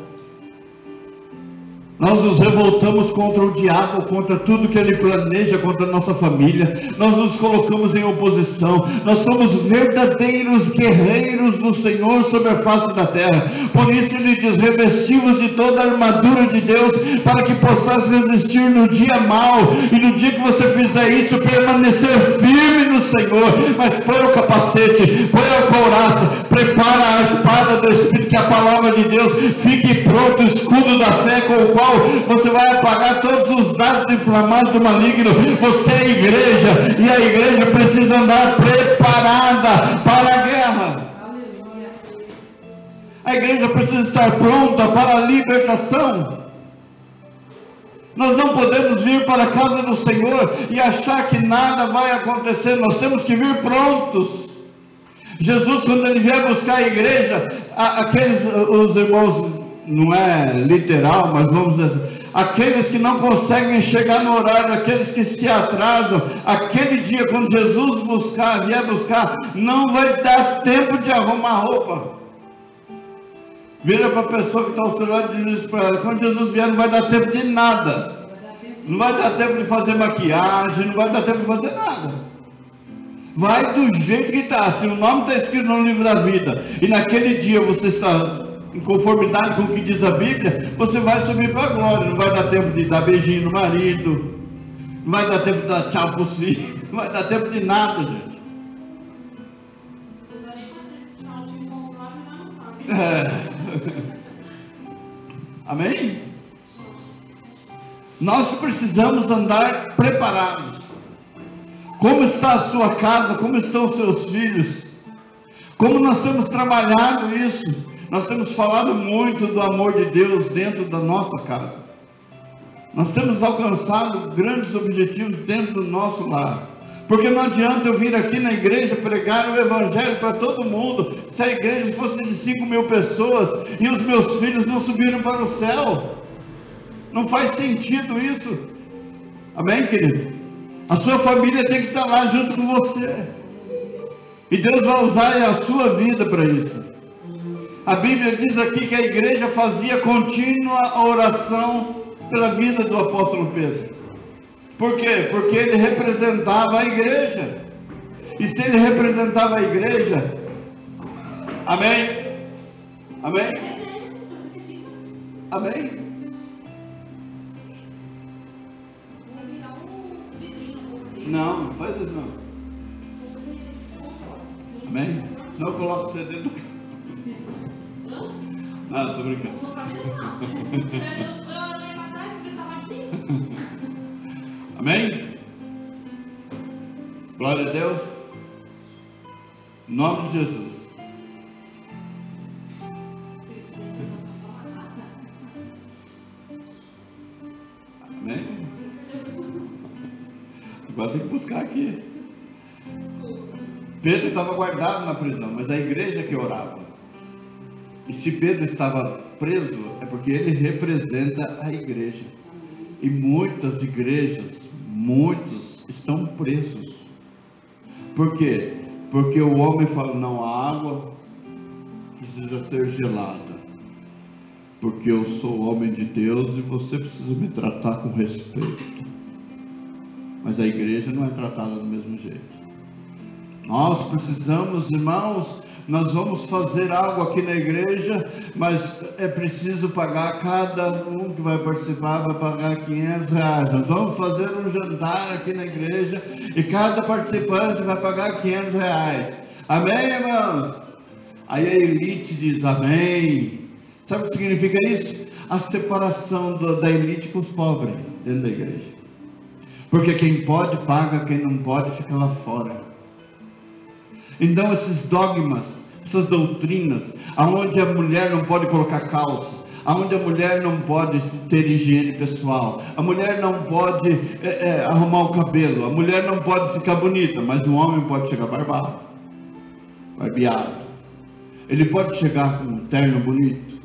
Nós nos revoltamos contra o diabo, contra tudo que ele planeja contra a nossa família. Nós nos colocamos em oposição. Nós somos verdadeiros guerreiros do Senhor sobre a face da terra. Por isso ele diz, revestivos de toda a armadura de Deus, para que possais resistir no dia mau, e no dia que você fizer isso, permanecer firme no Senhor. Mas põe o capacete, põe a couraça, prepara a espada do Espírito, que é a palavra de Deus. Fique pronto, o escudo da fé, com o qual você vai apagar todos os dardos inflamados do maligno. Você é a igreja, e a igreja precisa andar preparada para a guerra. A igreja precisa estar pronta para a libertação. Nós não podemos vir para a casa do Senhor e achar que nada vai acontecer. Nós temos que vir prontos. Jesus, quando ele vier buscar a igreja, os irmãos, não é literal, mas vamos dizer assim, aqueles que não conseguem chegar no horário, aqueles que se atrasam, aquele dia quando Jesus vier buscar, não vai dar tempo de arrumar roupa. Vira para a pessoa que está ao seu lado e diz para ela, quando Jesus vier não vai dar tempo de nada, não vai dar tempo de fazer maquiagem, não vai dar tempo de fazer nada. Vai do jeito que está. Se o nome está escrito no livro da vida, e naquele dia você está em conformidade com o que diz a Bíblia, você vai subir para a glória. Não vai dar tempo de dar beijinho no marido, não vai dar tempo de dar tchau para os filhos, não vai dar tempo de nada, gente. Amém? Nós precisamos andar preparados, Como está a sua casa? Como estão os seus filhos? Como nós temos trabalhado isso? Nós temos falado muito do amor de Deus dentro da nossa casa. Nós temos alcançado grandes objetivos dentro do nosso lar. Porque não adianta eu vir aqui na igreja pregar o evangelho para todo mundo, se a igreja fosse de 5.000 pessoas e os meus filhos não subiram para o céu. Não faz sentido isso. Amém, querido? A sua família tem que estar lá junto com você. E Deus vai usar a sua vida para isso. A Bíblia diz aqui que a igreja fazia contínua oração pela vida do apóstolo Pedro. Por quê? Porque ele representava a igreja. E se ele representava a igreja, amém? Amém? Amém? Não, não faz isso não. Amém? Não coloca o CD no carro. Não, estou brincando. Amém? Glória a Deus. Em nome de Jesus. Amém? Agora tem que buscar aqui. Pedro estava guardado na prisão, mas a igreja que orava. E se Pedro estava preso, é porque ele representa a igreja. E muitas igrejas, muitos estão presos. Por quê? Porque o homem fala, não, a água precisa ser gelada. Porque eu sou homem de Deus e você precisa me tratar com respeito. Mas a igreja não é tratada do mesmo jeito. Nós precisamos, irmãos, nós vamos fazer algo aqui na igreja, mas é preciso pagar, cada um que vai participar vai pagar R$500. Nós vamos fazer um jantar aqui na igreja e cada participante vai pagar R$500. Amém, irmãos? Aí a elite diz amém. Sabe o que significa isso? A separação da elite com os pobres dentro da igreja. Porque quem pode paga, quem não pode fica lá fora. Então esses dogmas, essas doutrinas, aonde a mulher não pode colocar calça, aonde a mulher não pode ter higiene pessoal, a mulher não pode arrumar o cabelo, a mulher não pode ficar bonita, mas o homem pode chegar barbado, barbeado, ele pode chegar com um terno bonito,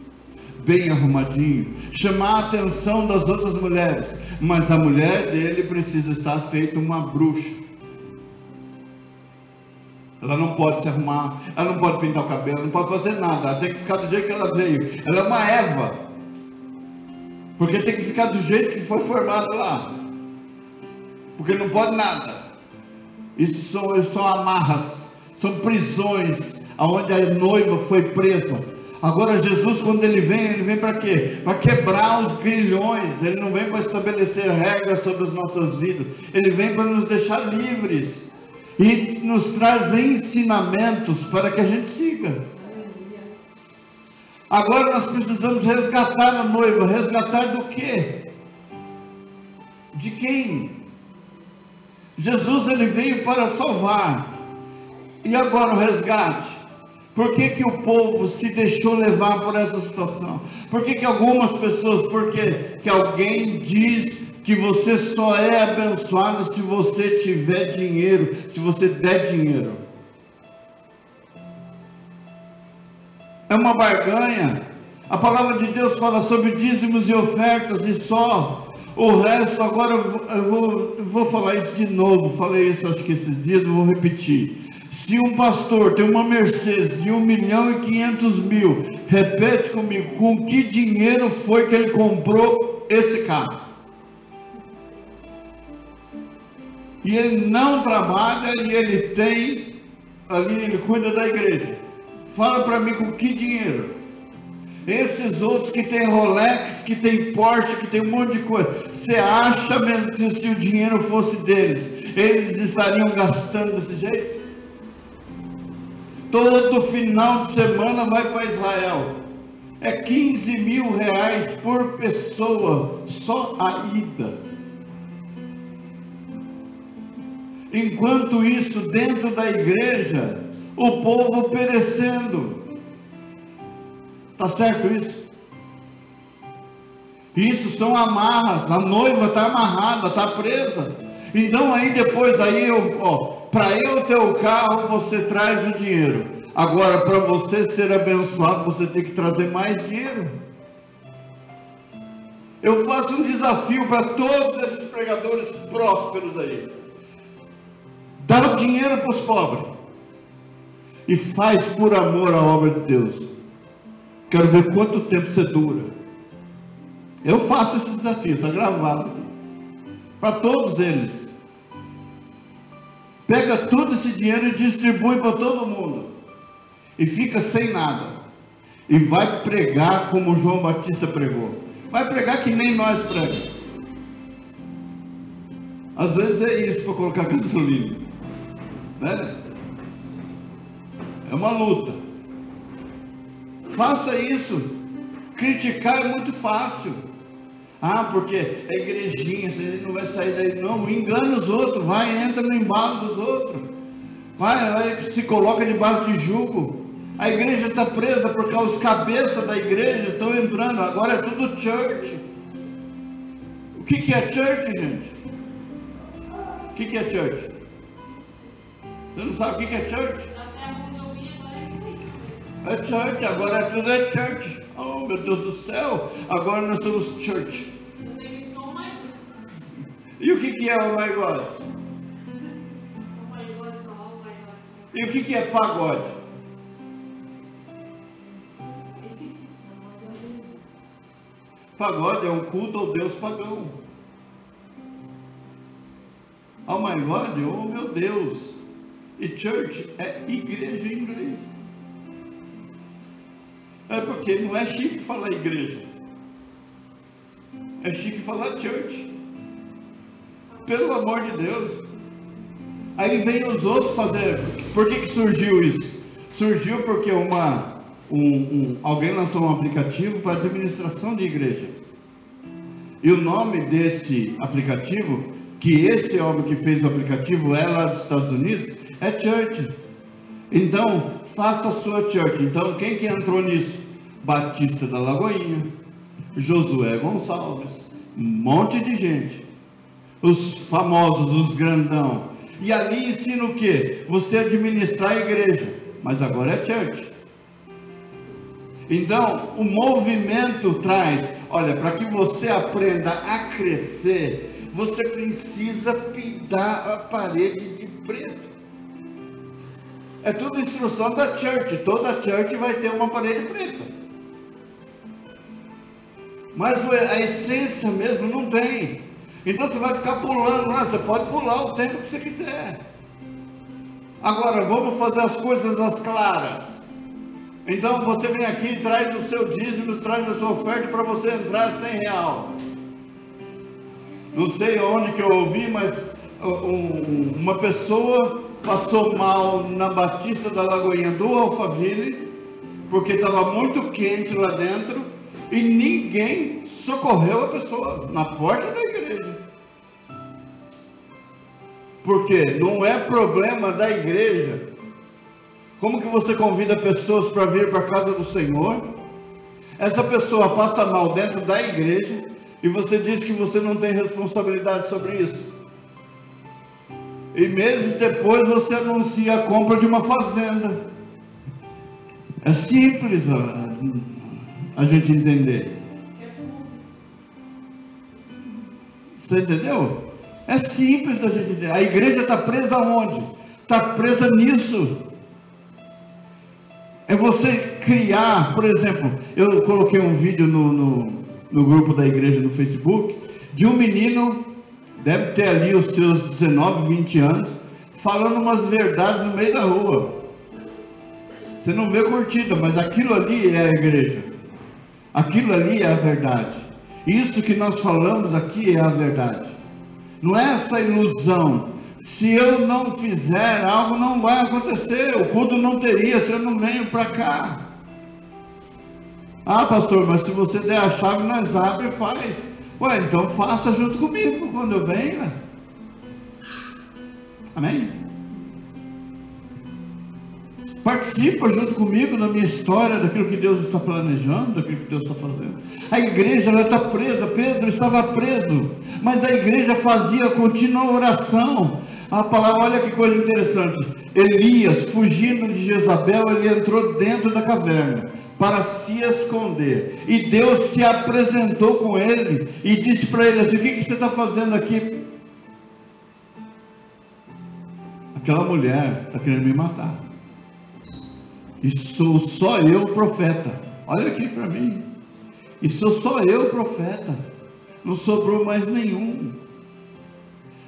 bem arrumadinho, chamar a atenção das outras mulheres, mas a mulher dele precisa estar feita uma bruxa. Ela não pode se arrumar, ela não pode pintar o cabelo, não pode fazer nada, ela tem que ficar do jeito que ela veio. Ela é uma Eva, porque tem que ficar do jeito que foi formado lá, porque não pode nada. Isso são amarras, são prisões, aonde a noiva foi presa. Agora Jesus, quando ele vem para quê? Para quebrar os grilhões. Ele não vem para estabelecer regras sobre as nossas vidas, ele vem para nos deixar livres e nos traz ensinamentos para que a gente siga. Agora nós precisamos resgatar a noiva. Resgatar do quê? De quem? Jesus, ele veio para salvar. E agora o resgate? Por que que o povo se deixou levar por essa situação? Por que que algumas pessoas, que alguém diz que você só é abençoado se você tiver dinheiro, se você der dinheiro? É uma barganha. A palavra de Deus fala sobre dízimos e ofertas e só. O resto, agora eu vou falar isso de novo. Falei isso acho que esses dias, eu vou repetir. Se um pastor tem uma Mercedes de 1.500.000, repete comigo, com que dinheiro foi que ele comprou esse carro? E ele não trabalha e ele tem, ali ele cuida da igreja. Fala para mim com que dinheiro? Esses outros que tem Rolex, que tem Porsche, que tem um monte de coisa. Você acha mesmo que se o dinheiro fosse deles, eles estariam gastando desse jeito? Todo final de semana vai para Israel. É R$15.000 por pessoa, só a ida. Enquanto isso, dentro da igreja, o povo perecendo. Está certo isso? Isso são amarras, a noiva está amarrada, está presa. Então aí depois, para eu ter o carro, você traz o dinheiro. Agora, para você ser abençoado, você tem que trazer mais dinheiro. Eu faço um desafio para todos esses pregadores prósperos aí. Dá o dinheiro para os pobres. E faz por amor a obra de Deus. Quero ver quanto tempo você dura. Eu faço esse desafio, está gravado. Para todos eles. Pega todo esse dinheiro e distribui para todo mundo. E fica sem nada. E vai pregar como João Batista pregou. Vai pregar que nem nós pregamos. Às vezes é isso para colocar gasolina, né? É uma luta. Faça isso. Criticar é muito fácil. Porque é igrejinha, você não vai sair daí. Não, engana os outros. Entra no embalo dos outros. Vai, se coloca debaixo de jugo. A igreja está presa porque os cabeças da igreja estão entrando. Agora é tudo church. O que é church, gente? O que é church? Você não sabe o que é church? É church, agora tudo é church. Oh, meu Deus do céu, agora nós somos church. E o que é oh my God? E o que é pagode? Pagode é um culto ao Deus pagão. Oh my God, oh meu Deus. E church é igreja em inglês. É porque não é chique falar igreja. É chique falar church. Pelo amor de Deus. Aí vem os outros fazer. Por que surgiu isso? Surgiu porque alguém lançou um aplicativo para administração de igreja. E o nome desse aplicativo, que esse homem que fez o aplicativo é lá dos Estados Unidos, é church. Então, faça a sua church. Então, quem que entrou nisso? Batista da Lagoinha, Josué Gonçalves, um monte de gente. Os famosos, os grandão. E ali ensina o quê? Você administrar a igreja. Mas agora é church. Então, o movimento traz, olha, para que você aprenda a crescer, você precisa pintar a parede de preto. É tudo instrução da church, toda church vai ter uma parede preta. Mas a essência mesmo não tem. Então você vai ficar pulando lá, você pode pular o tempo que você quiser. Agora, vamos fazer as coisas às claras. Então você vem aqui e traz o seu dízimo, traz a sua oferta para você entrar R$100. Não sei onde que eu ouvi, mas uma pessoa passou mal na Batista da Lagoinha do Alphaville, porque estava muito quente lá dentro, e ninguém socorreu a pessoa na porta da igreja. Porque não é problema da igreja. Como que você convida pessoas para vir para a casa do Senhor? Essa pessoa passa mal dentro da igreja e você diz que você não tem responsabilidade sobre isso. E meses depois você anuncia a compra de uma fazenda. É simples a gente entender. Você entendeu? É simples da gente entender. A igreja está presa aonde? Está presa nisso. É você criar, por exemplo, eu coloquei um vídeo no grupo da igreja no Facebook, de um menino, deve ter ali os seus 19, 20 anos, falando umas verdades no meio da rua. Você não vê curtida, mas aquilo ali é a igreja. Aquilo ali é a verdade. Isso que nós falamos aqui é a verdade. Não é essa ilusão. Se eu não fizer algo, não vai acontecer. O culto não teria se eu não venho para cá. Ah, pastor, mas se você der a chave, nós abre e faz. Ué, então faça junto comigo quando eu venho. Amém? Participa junto comigo da minha história, daquilo que Deus está planejando, daquilo que Deus está fazendo. A igreja, ela está presa. Pedro estava preso, mas a igreja fazia contínua oração. A palavra, olha que coisa interessante. Elias, fugindo de Jezabel, ele entrou dentro da caverna para se esconder, e Deus se apresentou com ele e disse para ele assim: o que você está fazendo aqui? Aquela mulher está querendo me matar, e sou só eu o profeta. Olha aqui para mim, e sou só eu o profeta, não sobrou mais nenhum.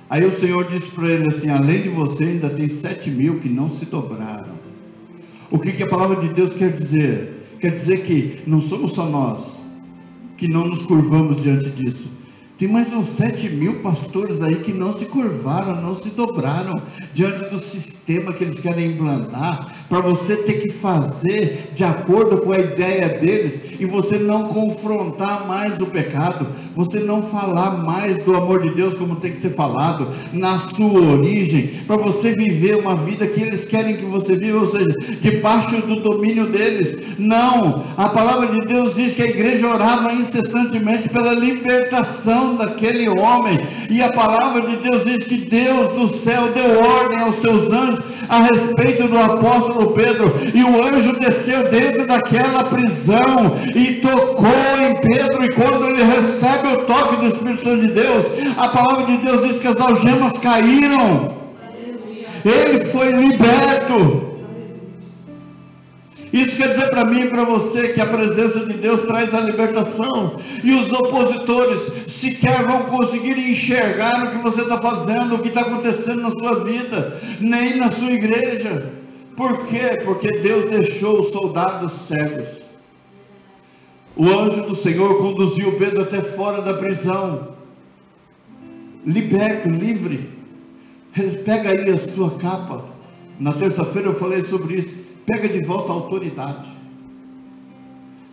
Aí o Senhor disse para ele assim: além de você ainda tem 7.000 que não se dobraram. O que a palavra de Deus quer dizer? Quer dizer que não somos só nós que não nos curvamos diante disso. Tem mais uns 7.000 pastores aí que não se curvaram, não se dobraram diante do sistema que eles querem implantar, para você ter que fazer de acordo com a ideia deles, e você não confrontar mais o pecado, você não falar mais do amor de Deus como tem que ser falado, na sua origem, para você viver uma vida que eles querem que você viva, ou seja, debaixo do domínio deles. Não, a palavra de Deus diz que a igreja orava incessantemente pela libertação daquele homem, e a palavra de Deus diz que Deus do céu deu ordem aos seus anjos a respeito do apóstolo Pedro, e o anjo desceu dentro daquela prisão e tocou em Pedro, e quando ele recebe o toque do Espírito Santo de Deus, a palavra de Deus diz que as algemas caíram, ele foi liberto. Isso quer dizer para mim e para você que a presença de Deus traz a libertação, e os opositores sequer vão conseguir enxergar o que você está fazendo, o que está acontecendo na sua vida, nem na sua igreja. Por quê? Porque Deus deixou os soldados cegos. O anjo do Senhor conduziu Pedro até fora da prisão, liberto, livre. Pega aí a sua capa. Na terça-feira eu falei sobre isso. Pega de volta a autoridade.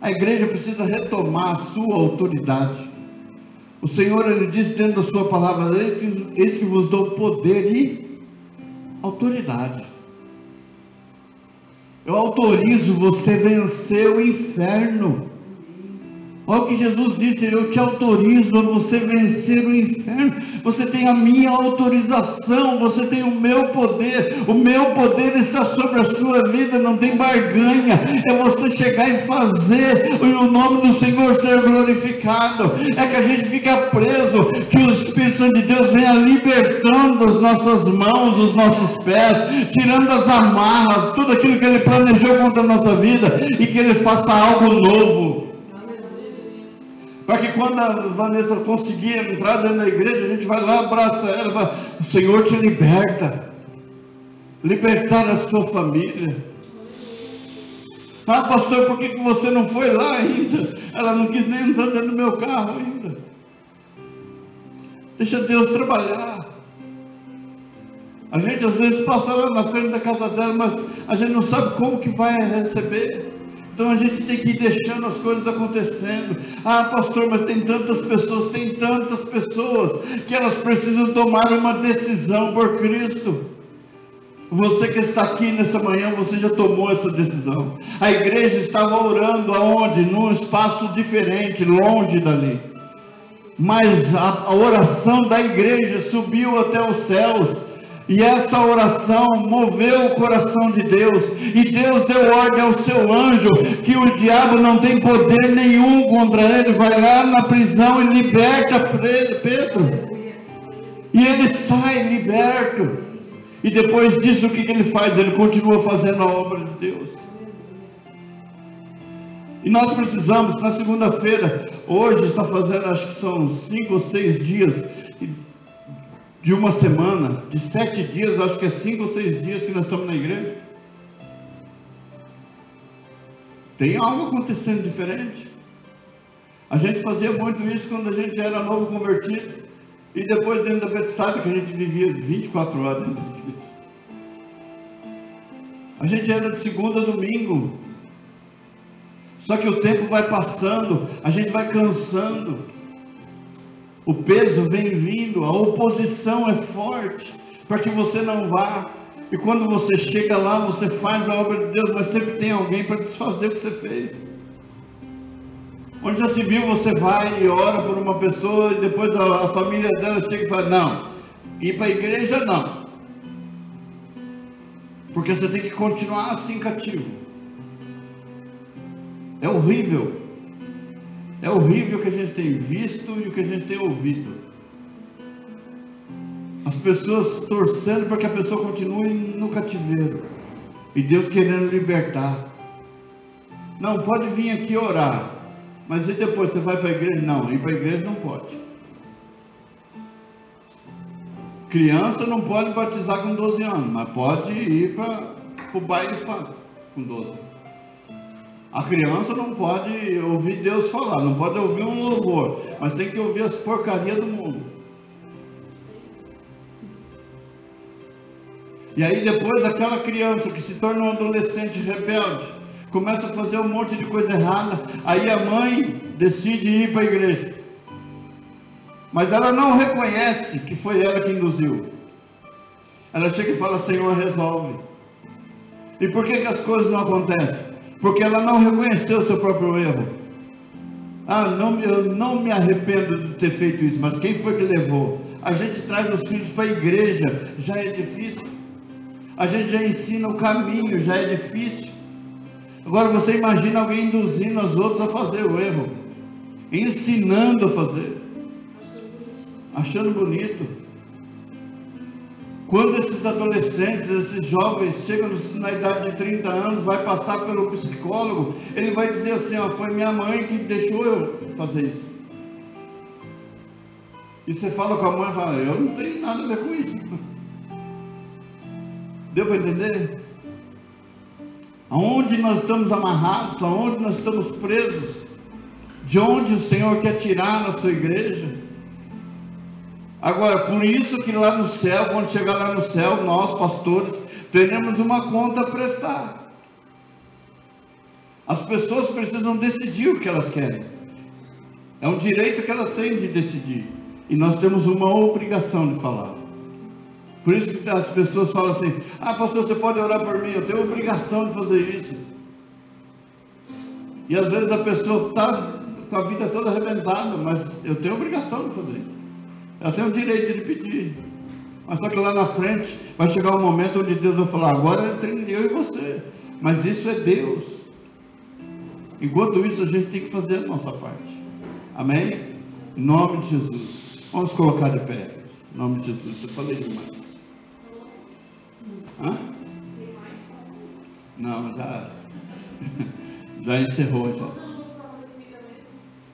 A igreja precisa retomar a sua autoridade. O Senhor, Ele diz dentro da sua palavra: eis que vos dou poder e autoridade. Eu autorizo você a vencer o inferno. Olha o que Jesus disse: eu te autorizo a você vencer o inferno. Você tem a minha autorização, você tem o meu poder está sobre a sua vida, não tem barganha, é você chegar e fazer, e o nome do Senhor ser glorificado. É que a gente fica preso, que o Espírito Santo de Deus venha libertando as nossas mãos, os nossos pés, tirando as amarras, tudo aquilo que Ele planejou contra a nossa vida, e que Ele faça algo novo. Para que quando a Vanessa conseguir entrar dentro da igreja, a gente vai lá, abraça ela e fala: o Senhor te liberta. Libertar a sua família. Ah, pastor, por que você não foi lá ainda? Ela não quis nem entrar dentro do meu carro ainda. Deixa Deus trabalhar. A gente às vezes passa lá na frente da casa dela, mas a gente não sabe como que vai receber. Então a gente tem que ir deixando as coisas acontecendo. Ah, pastor, mas tem tantas pessoas que elas precisam tomar uma decisão por Cristo. Você que está aqui nessa manhã, você já tomou essa decisão. A igreja estava orando aonde? Num espaço diferente, longe dali. Mas a oração da igreja subiu até os céus. E essa oração moveu o coração de Deus, e Deus deu ordem ao seu anjo, que o diabo não tem poder nenhum contra ele. Vai lá na prisão e liberta Pedro, e ele sai liberto. E depois disso, o que ele faz? Ele continua fazendo a obra de Deus. E nós precisamos, na segunda-feira, hoje está fazendo, acho que são 5 ou 6 dias de uma semana, de 7 dias, acho que é 5 ou 6 dias que nós estamos na igreja. Tem algo acontecendo diferente. A gente fazia muito isso quando a gente era novo convertido, e depois dentro da Bethsaida, que a gente vivia 24 horas dentro da igreja. A gente era de segunda a domingo. Só que o tempo vai passando, a gente vai cansando. O peso vem vindo, a oposição é forte. para que você não vá. E quando você chega lá, você faz a obra de Deus, mas sempre tem alguém para desfazer o que você fez. Onde já se viu, você vai e ora por uma pessoa, e depois a família dela chega e fala: não, ir para a igreja não, porque você tem que continuar assim cativo. É horrível. É horrível o que a gente tem visto e o que a gente tem ouvido. As pessoas torcendo para que a pessoa continue no cativeiro, e Deus querendo libertar. Não, pode vir aqui orar, mas e depois você vai para a igreja? Não, ir para a igreja não pode. Criança não pode batizar com 12 anos, mas pode ir para o baile funk com 12. A criança não pode ouvir Deus falar, não pode ouvir um louvor, mas tem que ouvir as porcarias do mundo. E aí depois aquela criança que se torna um adolescente rebelde, começa a fazer um monte de coisa errada, aí a mãe decide ir para a igreja, mas ela não reconhece que foi ela que induziu. Ela chega e fala: Senhor, resolve. E por que as coisas não acontecem? Porque ela não reconheceu o seu próprio erro. Eu não me arrependo de ter feito isso, mas quem foi que levou? A gente traz os filhos para a igreja, já é difícil. A gente já ensina o caminho, já é difícil. Agora você imagina alguém induzindo os outros a fazer o erro, ensinando a fazer, achando bonito. Quando esses adolescentes, esses jovens chegam na idade de 30 anos, vai passar pelo psicólogo, ele vai dizer assim: ó, foi minha mãe que deixou eu fazer isso. E você fala com a mãe e fala: eu não tenho nada a ver com isso. Deu para entender? Aonde nós estamos amarrados, aonde nós estamos presos, de onde o Senhor quer tirar na sua igreja. Agora, por isso que lá no céu, quando chegar lá no céu, nós pastores teremos uma conta a prestar. As pessoas precisam decidir o que elas querem, é um direito que elas têm de decidir, e nós temos uma obrigação de falar. Por isso que as pessoas falam assim: ah, pastor, você pode orar por mim? Eu tenho a obrigação de fazer isso. E às vezes a pessoa está com a vida toda arrebentada, mas eu tenho a obrigação de fazer isso. Eu tenho o direito de pedir. Mas só que lá na frente vai chegar um momento onde Deus vai falar: agora é entre eu e você. Mas isso é Deus. Enquanto isso, a gente tem que fazer a nossa parte. Amém? Em nome de Jesus. Vamos colocar de pé. Em nome de Jesus. Eu falei demais. Hã? Não, já encerrou já.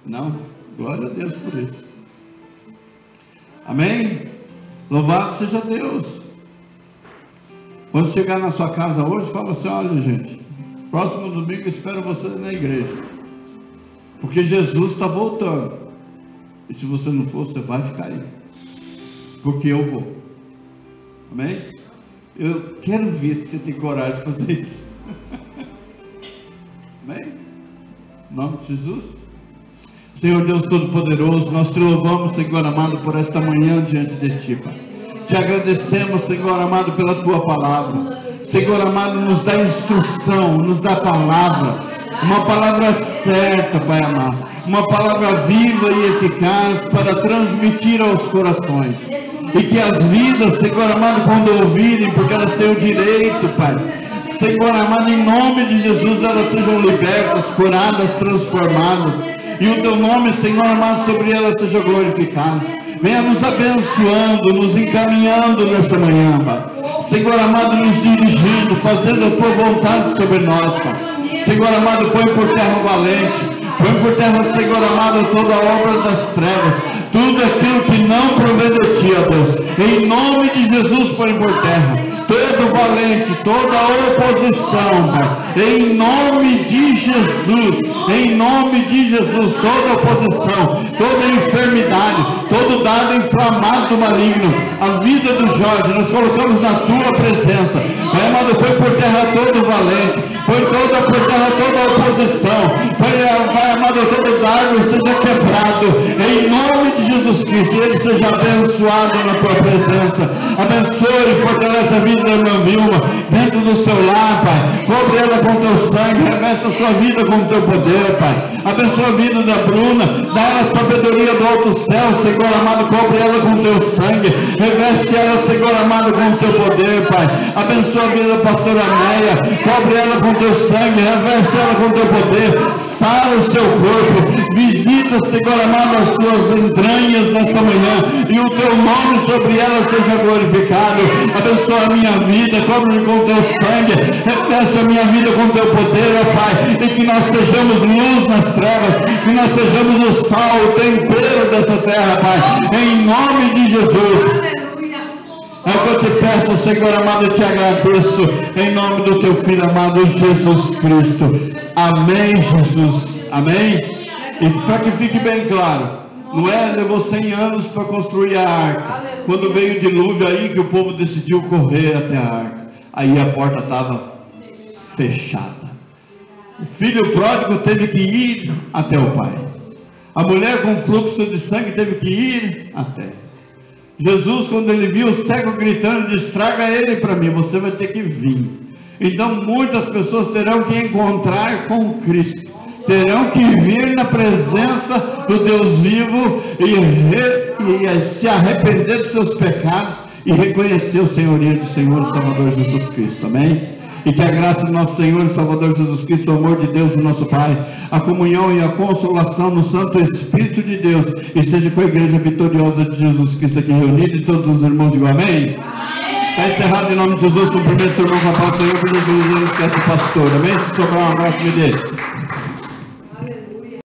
Não? Glória a Deus por isso. Amém? Louvado seja Deus. Quando chegar na sua casa hoje, fala assim: olha, gente, próximo domingo eu espero vocês na igreja, porque Jesus está voltando, e se você não for, você vai ficar aí, porque eu vou. Amém? Eu quero ver se você tem coragem de fazer isso. Amém? Em nome de Jesus. Senhor Deus Todo-Poderoso, nós te louvamos, Senhor amado, por esta manhã diante de Ti, Pai. Te agradecemos, Senhor amado, pela Tua palavra. Senhor amado, nos dá instrução, nos dá palavra, uma palavra certa, Pai amado, uma palavra viva e eficaz para transmitir aos corações. E que as vidas, Senhor amado, quando ouvirem, porque elas têm o direito, Pai, Senhor amado, em nome de Jesus, elas sejam libertas, curadas, transformadas, e o Teu nome, Senhor amado, sobre elas seja glorificado. Venha nos abençoando, nos encaminhando nesta manhã, Pai. Senhor amado, nos dirigindo, fazendo a Tua vontade sobre nós, Pai. Senhor amado, põe por terra o valente, põe por terra, Senhor amado, toda a obra das trevas, tudo aquilo que não provém de Ti, ó Deus, em nome de Jesus, põe por terra todo valente, toda oposição, Pai, em nome de Jesus, em nome de Jesus, toda oposição, toda enfermidade, todo dado inflamado do maligno, a vida do Jorge, nós colocamos na Tua presença, Pai amado, põe por terra todo valente, põe por terra toda oposição, Pai amado, todo dardo seja quebrado, em nome de Jesus Cristo, ele seja abençoado na tua presença. Abençoe e fortalece a vida da irmã Vilma dentro do seu lar, Pai. Cobre ela com teu sangue, reveste a sua vida com o teu poder, Pai. Abençoa a vida da Bruna, dá ela sabedoria do alto céu, Senhor amado, cobre ela com teu sangue, reveste ela, Senhor amado, com o seu poder, Pai. Abençoa a vida da pastora Neia, cobre ela com teu sangue, reveste ela com teu poder, sara o seu corpo, visita, Senhor amado, as suas entranhas nesta manhã, e o teu nome sobre ela seja glorificado. Abençoa a minha vida, cobre-me com teu sangue, reveste a minha vida com teu poder, ó Pai, e que nós sejamos luz nas trevas, que nós sejamos o sal, o tempero dessa terra, Pai, em nome de Jesus. É o que eu te peço, Senhor amado, eu te agradeço, em nome do teu Filho amado Jesus Cristo. Amém, Jesus. Amém? E para que fique bem claro, Noé levou 100 anos para construir a arca. Quando veio o dilúvio aí que o povo decidiu correr até a arca, aí a porta estava fechada. O filho pródigo teve que ir até o pai. A mulher com fluxo de sangue teve que ir até. Jesus, quando ele viu o cego gritando, disse: traga ele para mim, você vai ter que vir. Então muitas pessoas terão que encontrar com Cristo, terão que vir na presença do Deus vivo e se arrepender dos seus pecados e reconhecer o senhorio do Senhor e Salvador Jesus Cristo. Amém? E que a graça do nosso Senhor e Salvador Jesus Cristo, o amor de Deus, o nosso Pai, a comunhão e a consolação no Santo Espírito de Deus esteja com a igreja vitoriosa de Jesus Cristo aqui reunida, e todos os irmãos digam amém. Está encerrado em nome de Jesus. Cumprimento o seu irmão com a paz do Senhor, que Jesus esquece o pastor. Amém? Se sobrar um abraço, me dê.